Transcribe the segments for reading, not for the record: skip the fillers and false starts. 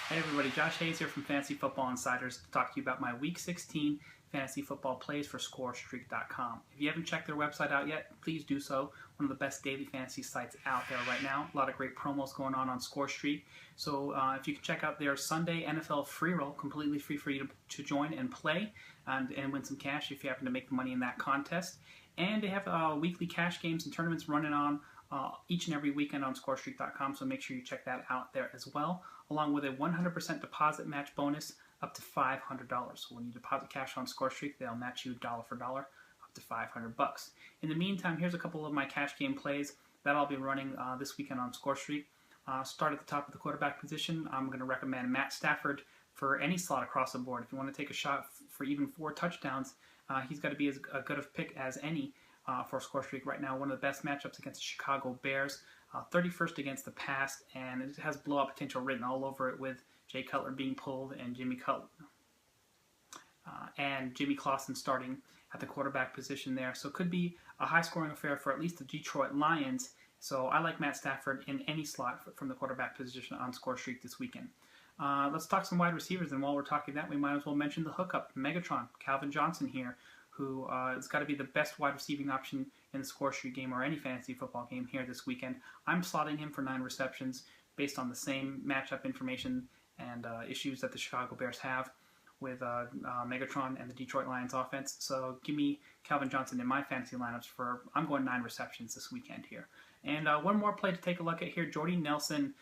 Hey everybody, Josh Hayes here from Fantasy Football Insiders to talk to you about my Week 16 fantasy football plays for ScoreStreak.com. If you haven't checked their website out yet, please do so. One of the best daily fantasy sites out there right now. A lot of great promos going on ScoreStreak. So if you can check out their Sunday NFL free roll, completely free for you to join and play and win some cash if you happen to make the money in that contest. And they have weekly cash games and tournaments running on each and every weekend on ScoreStreak.com, so make sure you check that out there as well, along with a 100% deposit match bonus up to $500. So when you deposit cash on ScoreStreak, they'll match you dollar for dollar up to $500. In the meantime, here's a couple of my cash game plays that I'll be running this weekend on ScoreStreak. Start at the top of the quarterback position. I'm going to recommend Matt Stafford for any slot across the board. If you want to take a shot for even 4 touchdowns, he's got to be as good of a pick as any for ScoreStreak right now. One of the best matchups against the Chicago Bears, 31st against the pass, and it has blowout potential written all over it with Jay Cutler being pulled and Jimmy Clausen starting at the quarterback position there. So it could be a high-scoring affair for at least the Detroit Lions. So I like Matt Stafford in any slot from the quarterback position on ScoreStreak this weekend. Let's talk some wide receivers, and while we're talking that, we might as well mention the hookup, Megatron, Calvin Johnson here, who has got to be the best wide receiving option in the ScoreStreak game or any fantasy football game here this weekend. I'm slotting him for 9 receptions based on the same matchup information and issues that the Chicago Bears have with Megatron and the Detroit Lions offense. So give me Calvin Johnson in my fantasy lineups for, I'm going 9 receptions this weekend here. And one more play to take a look at here, Jordy Nelson.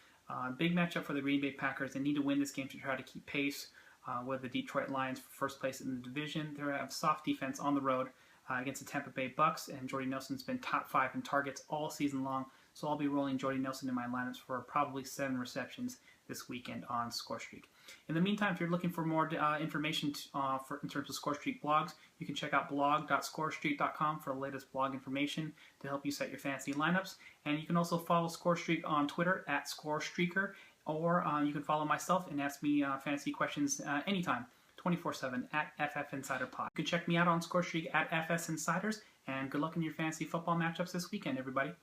Big matchup for the Green Bay Packers. They need to win this game to try to keep pace with the Detroit Lions for first place in the division. They have soft defense on the road against the Tampa Bay Bucks, and Jordy Nelson's been top 5 in targets all season long. So I'll be rolling Jordy Nelson in my lineups for probably 7 receptions this weekend on ScoreStreak. In the meantime, if you're looking for more information in terms of ScoreStreak blogs, you can check out blog.scorestreak.com for the latest blog information to help you set your fantasy lineups. And you can also follow ScoreStreak on Twitter at ScoreStreaker, or you can follow myself and ask me fantasy questions anytime, 24/7 at FF Insider Pod. You can check me out on ScoreStreak at FS Insiders, and good luck in your fantasy football matchups this weekend, everybody.